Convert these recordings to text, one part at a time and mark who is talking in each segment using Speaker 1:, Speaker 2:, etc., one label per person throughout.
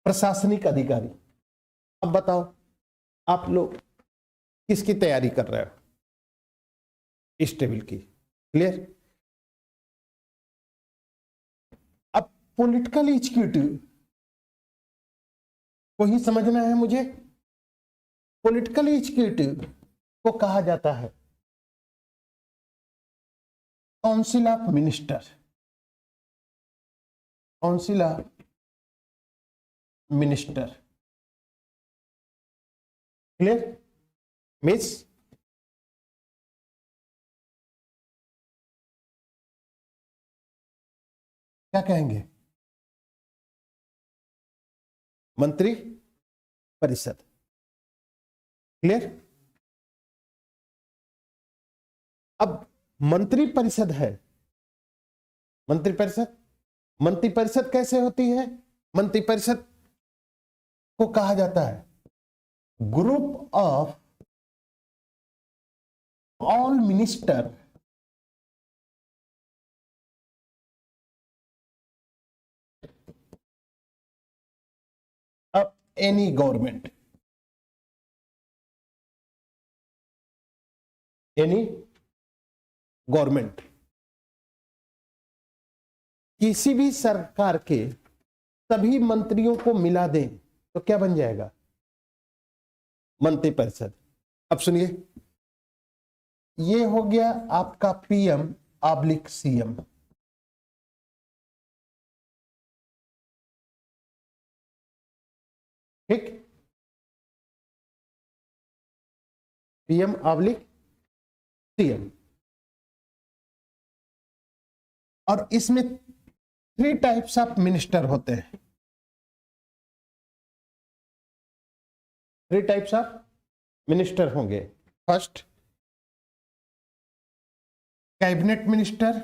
Speaker 1: प्रशासनिक अधिकारी। अब बताओ आप लोग किसकी तैयारी कर रहे हो? इस टेबल की। क्लियर? अब पॉलिटिकल एग्जीक्यूटिव को ही समझना है मुझे। पॉलिटिकल एग्जीक्यूटिव को कहा जाता है council of minister. Council of minister. Clear? Miss क्या कहेंगे? मंत्री परिषद। क्लियर? अब मंत्री परिषद है। मंत्री परिषद, मंत्री परिषद कैसे होती है? मंत्री परिषद को कहा जाता है group of all minister of any government. Any government, किसी भी सरकार के सभी मंत्रियों को मिला दें तो क्या बन जाएगा? मंत्री परिषद। अब सुनिए, ये हो गया आपका पीएम ऑब्लिक सीएम। ठीक? PM oblique CM. और इसमें 3 टाइप्स ऑफ मिनिस्टर होते हैं। 3 टाइप्स ऑफ मिनिस्टर होंगे। First, cabinet minister.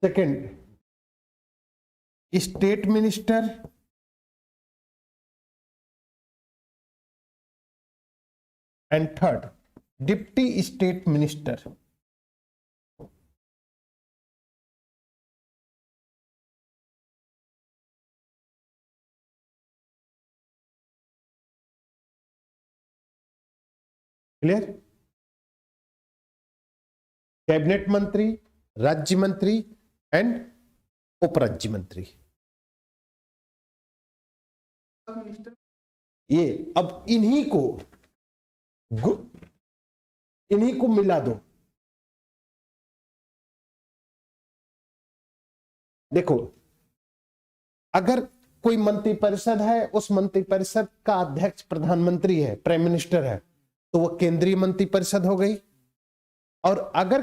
Speaker 1: Second, state minister. And third, deputy state minister. Clear? Cabinet मंत्री, राज्य मंत्री एंड उपराज्य मंत्री। ये अब इन्हीं को मिला दो। देखो, अगर कोई मंत्री परिषद है, उस मंत्री परिषद का अध्यक्ष प्रधानमंत्री है, प्राइम मिनिस्टर है, तो वो केंद्रीय मंत्री परिषद हो गई। और अगर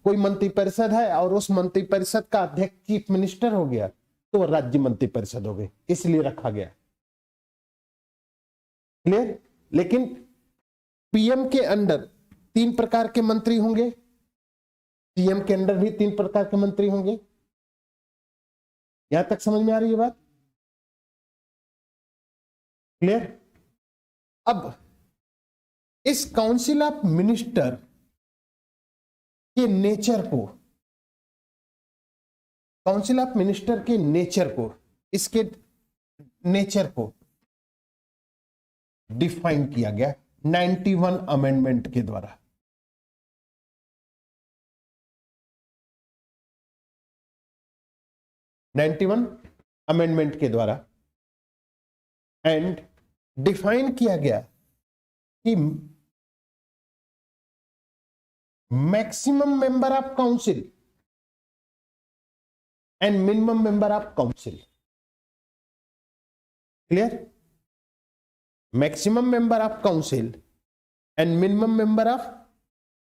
Speaker 1: कोई मंत्री परिषद है और उस मंत्री परिषद का अध्यक्ष चीफ मिनिस्टर हो गया तो वो राज्य मंत्री परिषद हो गई, इसलिए रखा गया। क्लियर? लेकिन पीएम के अंडर 3 प्रकार के मंत्री होंगे, सीएम के अंडर भी 3 प्रकार के मंत्री होंगे। यहां तक समझ में आ रही है बात? क्लियर? अब इस काउंसिल ऑफ मिनिस्टर के नेचर को, काउंसिल ऑफ मिनिस्टर के नेचर को, इसके नेचर को डिफाइन किया गया 91 अमेंडमेंट के द्वारा। अमेंडमेंट के द्वारा एंड डिफाइन किया गया कि maximum member of council and minimum member of council. Clear? Maximum member of council and minimum member of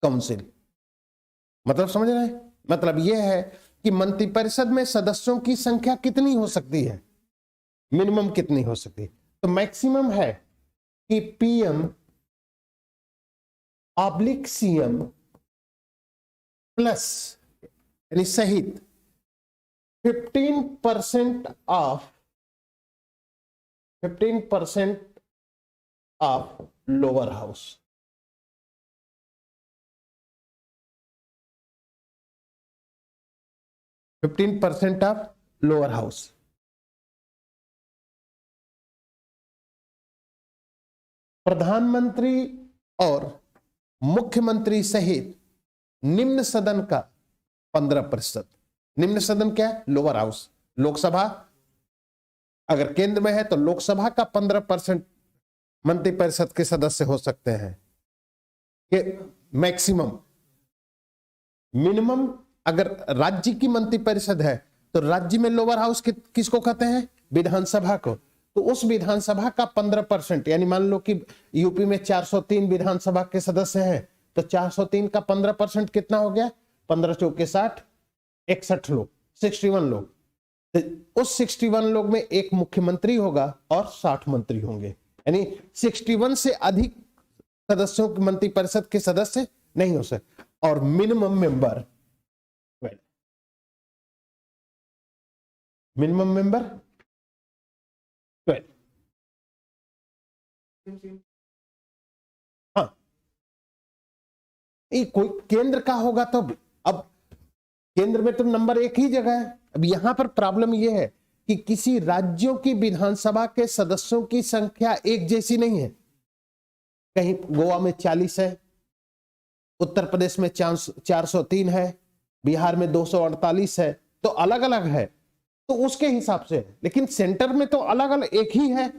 Speaker 1: council. मतलब समझ रहे हैं? मतलब यह है कि मंत्रिपरिषद में सदस्यों की संख्या कितनी हो सकती है, मिनिमम कितनी हो सकती है। तो मैक्सिमम है कि पीएम ऑब्लिक सीएम प्लस यानी सहित 15% of lower house. 15% of lower house. प्रधानमंत्री और मुख्यमंत्री सहित निम्न सदन का 15%। निम्न सदन क्या है? Lower house. लोकसभा अगर केंद्र में है तो लोकसभा का 15% मंत्रिपरिषद के सदस्य हो सकते हैं कि मैक्सिमम। मिनिमम अगर राज्य की मंत्रिपरिषद है तो राज्य में लोअर हाउस किसको कहते हैं? विधानसभा को। तो उस विधानसभा का 15%, यानी मान लो कि यूपी में 403 विधानसभा के सदस्य हैं, तो 403 का 15% कितना हो गया? 15 चौके 60, 61 लोग, 61 लोग। तो उस 61 लोग में एक मुख्यमंत्री होगा और 60 मंत्री होंगे, यानी 61 से अधिक सदस्यों की मंत्रिपरिषद के सदस्य नहीं हो सकते। और मिनिमम मेंबर 12। हाँ, कोई केंद्र का होगा तो अब केंद्र में तो नंबर एक ही जगह है। अब यहां पर प्रॉब्लम यह है कि किसी राज्यों की विधानसभा के सदस्यों की संख्या एक जैसी नहीं है। कहीं गोवा में 40 है, उत्तर प्रदेश में 403 है, बिहार में 248 है, तो अलग अलग है, तो उसके हिसाब से। लेकिन सेंटर में तो अलग अलग एक ही है,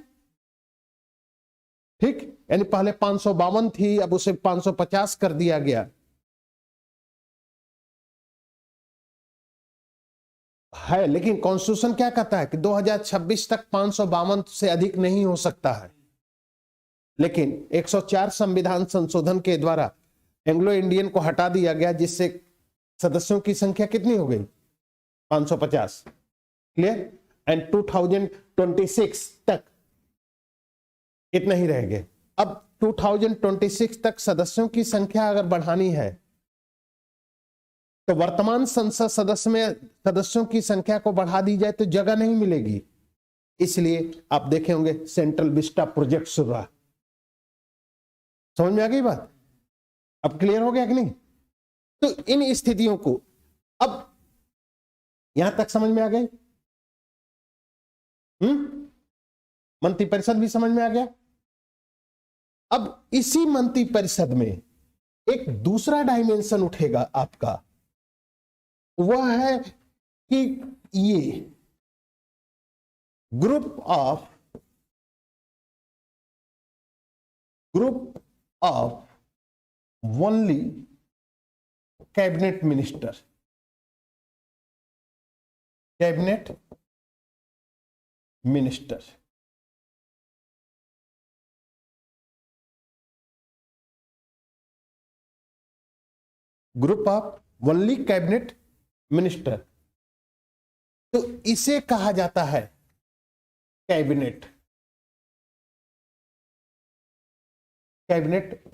Speaker 1: ठीक। यानी पहले 552 थी, अब उसे 550 कर दिया गया है। लेकिन कॉन्स्टिट्यूशन क्या कहता है कि 2026 तक 552 से अधिक नहीं हो सकता है। लेकिन 104 संविधान संशोधन के द्वारा एंग्लो इंडियन को हटा दिया गया, जिससे सदस्यों की संख्या कितनी हो गई? 550। क्लियर? एंड 2026 तक इतना ही रहेंगे। अब 2026 तक सदस्यों की संख्या अगर बढ़ानी है तो वर्तमान संसद सदस्य में सदस्यों की संख्या को बढ़ा दी जाए तो जगह नहीं मिलेगी। इसलिए आप देखे होंगे सेंट्रल विस्टा प्रोजेक्ट शुरू हुआ। समझ में आ गई बात? अब क्लियर हो गया कि नहीं? तो इन स्थितियों को अब यहां तक समझ में आ गई। मंत्रिपरिषद भी समझ में आ गया। अब इसी मंत्रिपरिषद में एक दूसरा डायमेंशन उठेगा आपका, वह है कि ये group of only cabinet minister, group of only cabinet minister. तो इसे कहा जाता है कैबिनेट।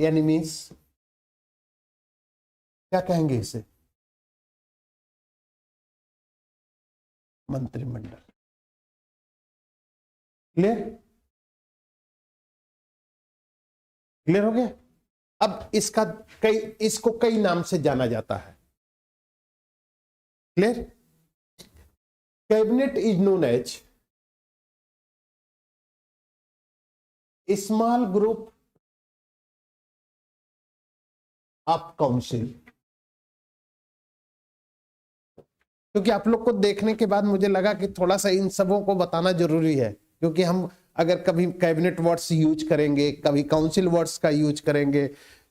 Speaker 1: यानी मीन्स क्या कहेंगे इसे? मंत्रिमंडल। क्लियर हो गया? अब इसको कई नाम से जाना जाता है। Clear? Cabinet is known as small group of council. क्योंकि आप लोग को देखने के बाद मुझे लगा कि थोड़ा सा इन सबों को बताना जरूरी है, क्योंकि हम अगर कभी कैबिनेट वर्ड्स यूज करेंगे, कभी काउंसिल वर्ड्स का यूज करेंगे,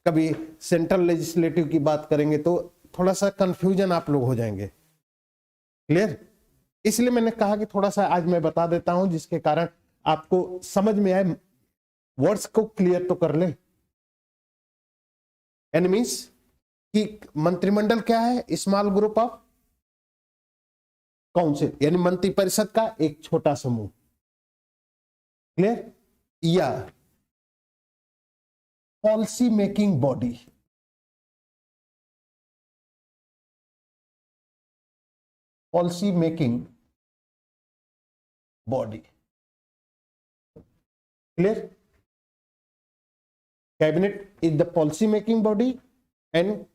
Speaker 1: कभी सेंट्रल लेजिस्लेटिव की बात करेंगे, तो थोड़ा सा कंफ्यूजन आप लोग हो जाएंगे। क्लियर? इसलिए मैंने कहा कि थोड़ा सा आज मैं बता देता हूं, जिसके कारण आपको समझ में आए, वर्ड्स को क्लियर तो कर ले। मीन्स कि मंत्रिमंडल क्या है? स्मॉल ग्रुप ऑफ काउंसिल, यानी मंत्रिपरिषद का एक छोटा समूह। क्लियर? या policy making body, clear? Cabinet is the policy making body and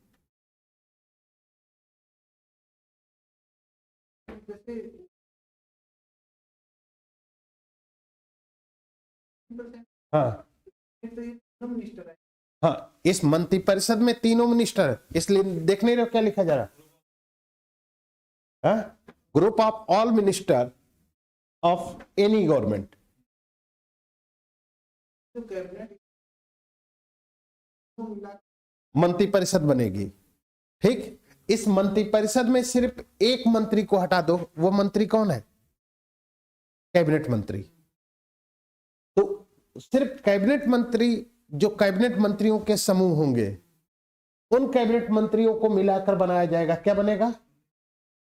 Speaker 1: हाँ हाँ, इस मंत्रिपरिषद में तीनों मिनिस्टर है, इसलिए देख नहीं रहे हो क्या लिखा जा रहा है? Group of all minister of any government. मंत्रिपरिषद बनेगी, ठीक। इस मंत्रिपरिषद में सिर्फ एक मंत्री को हटा दो, वो मंत्री कौन है? कैबिनेट मंत्री। तो सिर्फ कैबिनेट मंत्री, जो कैबिनेट मंत्रियों के समूह होंगे, उन कैबिनेट मंत्रियों को मिलाकर बनाया जाएगा, क्या बनेगा?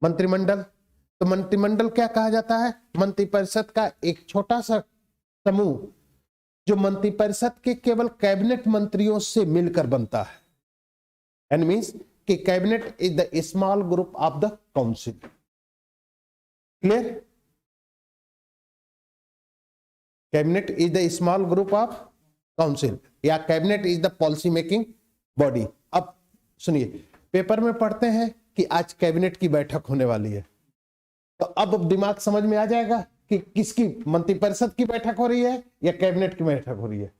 Speaker 1: मंत्रिमंडल। तो मंत्रिमंडल क्या कहा जाता है? मंत्रिपरिषद का एक छोटा सा समूह जो मंत्रिपरिषद के केवल कैबिनेट मंत्रियों से मिलकर बनता है। एंड मींस कि cabinet is the small group of the council. Clear? Cabinet is the small group of council, या cabinet is the policy making body. अब सुनिए, पेपर में पढ़ते हैं कि आज कैबिनेट की बैठक होने वाली है, तो अब दिमाग समझ में आ जाएगा कि किसकी, मंत्रिपरिषद की बैठक हो रही है या कैबिनेट की बैठक हो रही है?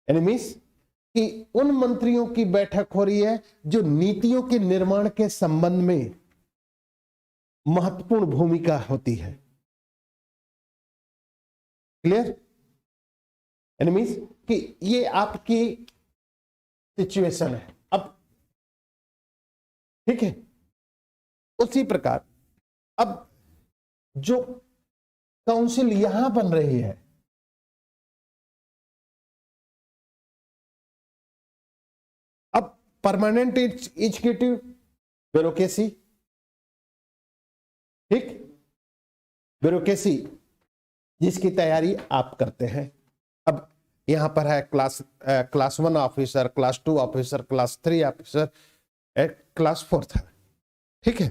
Speaker 1: मींस कि उन मंत्रियों की बैठक हो रही है जो नीतियों के निर्माण के संबंध में महत्वपूर्ण भूमिका होती है। क्लियर? मींस कि ये आपकी सिचुएशन है अब, ठीक है। उसी प्रकार अब जो काउंसिल यहां बन रही है, अब परमानेंट एग्जीक्यूटिव ब्यूरोक्रेसी, ठीक, ब्यूरोक्रेसी जिसकी तैयारी आप करते हैं। अब यहां पर है class 1 officer, class 2 officer, class 3 officer, class 4 है, ठीक है।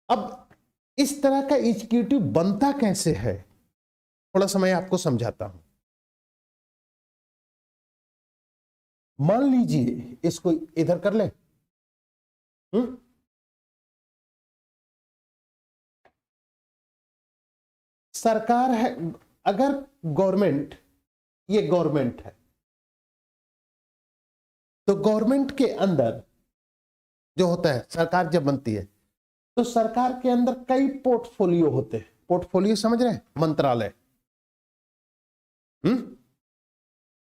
Speaker 1: अब इस तरह का एग्जीक्यूटिव बनता कैसे है, थोड़ा सा मैं आपको समझाता हूं। मान लीजिए इसको इधर कर ले, सरकार है, अगर गवर्नमेंट, ये गवर्नमेंट है, तो गवर्नमेंट के अंदर जो होता है, सरकार जब बनती है तो सरकार के अंदर कई पोर्टफोलियो होते हैं। पोर्टफोलियो समझ रहे हैं? मंत्रालय,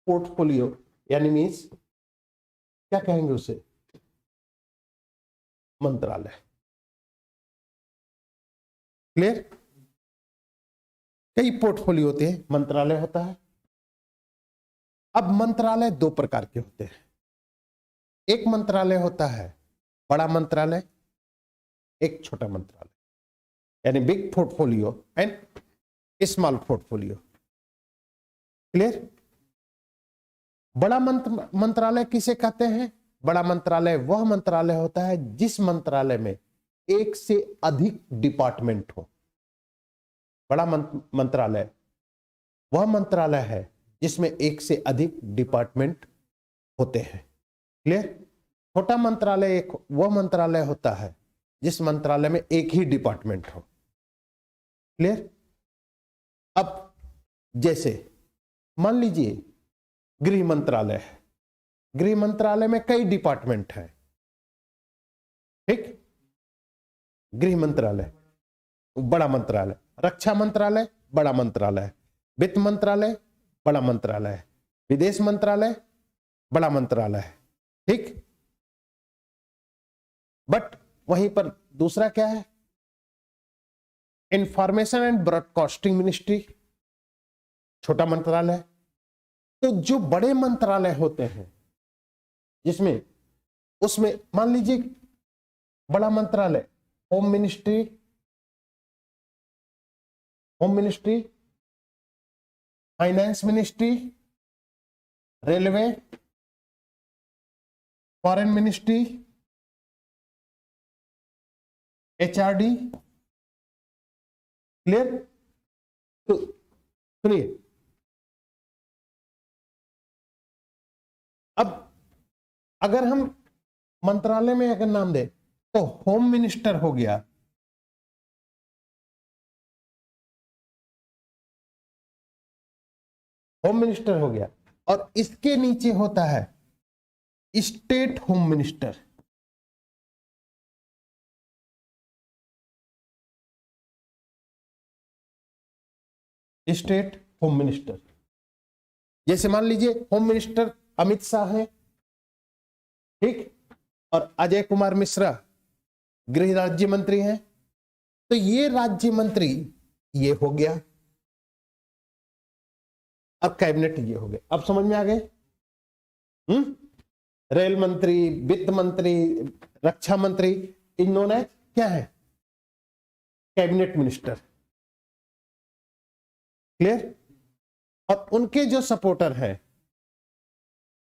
Speaker 1: पोर्टफोलियो यानी मीन्स क्या कहेंगे उसे? मंत्रालय। क्लियर? कई पोर्टफोलियो होते हैं, मंत्रालय होता है। अब मंत्रालय दो प्रकार के होते हैं। एक मंत्रालय होता है बड़ा मंत्रालय, एक छोटा मंत्रालय, यानी big portfolio and small portfolio. Clear? बड़ा मंत्रालय किसे कहते हैं? बड़ा मंत्रालय वह मंत्रालय होता है जिस मंत्रालय में एक से अधिक डिपार्टमेंट हो। बड़ा मंत्रालय वह मंत्रालय है जिसमें एक से अधिक डिपार्टमेंट होते हैं। क्लियर? छोटा मंत्रालय एक वह मंत्रालय होता है जिस मंत्रालय में एक ही डिपार्टमेंट हो। क्लियर? अब जैसे मान लीजिए गृह मंत्रालय है, गृह मंत्रालय में कई डिपार्टमेंट हैं, ठीक। गृह मंत्रालय बड़ा मंत्रालय, रक्षा मंत्रालय बड़ा मंत्रालय, वित्त मंत्रालय बड़ा मंत्रालय, विदेश मंत्रालय बड़ा मंत्रालय है, ठीक। बट वहीं पर दूसरा क्या है? इंफॉर्मेशन एंड ब्रॉडकास्टिंग मिनिस्ट्री, छोटा मंत्रालय। तो जो बड़े मंत्रालय होते हैं जिसमें, उसमें मान लीजिए बड़ा मंत्रालय home ministry, finance ministry, railway, foreign ministry, HRD. Clear? तो सुनिए, अब अगर हम मंत्रालय में अगर नाम दे तो होम मिनिस्टर हो गया, होम मिनिस्टर हो गया, और इसके नीचे होता है state home minister. State home minister, जैसे मान लीजिए होम मिनिस्टर अमित शाह है, ठीक, और अजय कुमार मिश्रा गृह राज्य मंत्री हैं, तो ये राज्य मंत्री ये हो गया, और कैबिनेट ये हो गया। अब समझ में आ गए? रेल मंत्री, वित्त मंत्री, रक्षा मंत्री, इन्होंने क्या है, कैबिनेट मिनिस्टर। क्लियर? और उनके जो सपोर्टर हैं,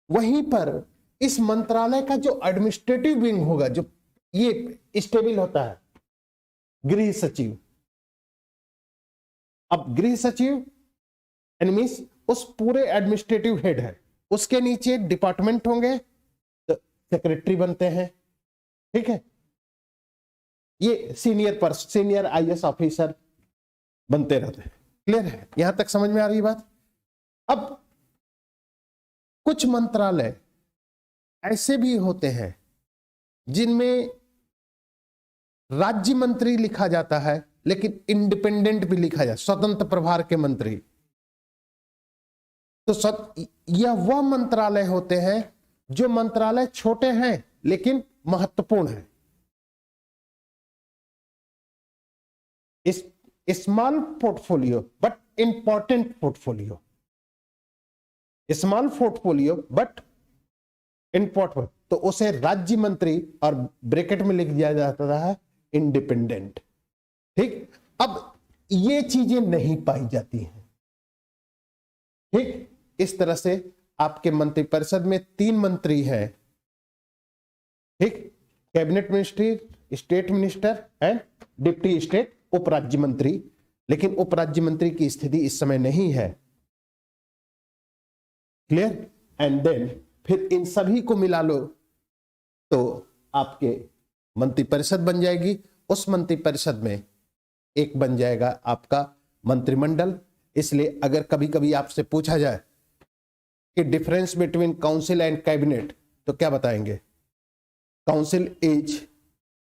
Speaker 1: वहीं पर इस मंत्रालय का जो एडमिनिस्ट्रेटिव विंग होगा, जो ये स्टेबल होता है, गृह सचिव। अब गृह सचिव मींस उस पूरे एडमिनिस्ट्रेटिव हेड है, उसके नीचे डिपार्टमेंट होंगे, तो सेक्रेटरी बनते हैं, ठीक है, ये सीनियर आईएएस ऑफिसर बनते रहते हैं। क्लियर है? यहां तक समझ में आ रही बात? अब कुछ मंत्रालय ऐसे भी होते हैं जिनमें राज्य मंत्री लिखा जाता है, लेकिन इंडिपेंडेंट भी लिखा जाता है, स्वतंत्र प्रभार के मंत्री। तो यह वह मंत्रालय होते हैं जो मंत्रालय छोटे हैं लेकिन महत्वपूर्ण है। Small portfolio but important portfolio, small portfolio but important, तो उसे राज्य मंत्री और ब्रैकेट में लिख दिया जाता है इंडिपेंडेंट। ठीक, अब ये चीजें नहीं पाई जाती हैं। ठीक, इस तरह से आपके मंत्रिपरिषद में 3 मंत्री हैं, ठीक, cabinet ministry, state minister and deputy state उपराज्य मंत्री। लेकिन उपराज्य मंत्री की स्थिति इस समय नहीं है। क्लियर? एंड देन फिर इन सभी को मिला लो तो आपके मंत्रिपरिषद बन जाएगी। उस मंत्रिपरिषद में एक बन जाएगा आपका मंत्रिमंडल। इसलिए अगर कभी कभी आपसे पूछा जाए कि difference between council and cabinet, तो क्या बताएंगे? Council is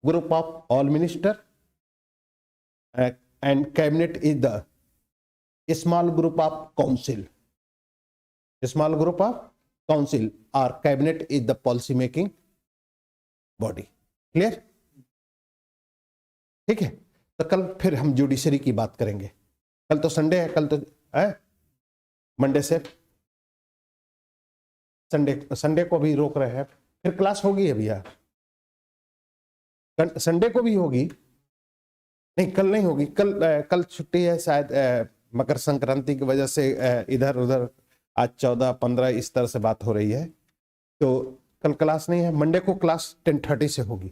Speaker 1: group of all minister and cabinet is the small group of council, small group of council, और cabinet is the policy making body. Clear? ठीक है, तो कल फिर हम जुडिशरी की बात करेंगे। कल तो संडे है, कल तो है मंडे से संडे को भी रोक रहे हैं, फिर क्लास होगी अभी यार, संडे को भी होगी। नहीं, कल नहीं होगी, कल छुट्टी है शायद, मकर संक्रांति की वजह से इधर उधर आज 14-15 इस तरह से बात हो रही है, तो कल क्लास नहीं है। मंडे को क्लास 10:30 से होगी।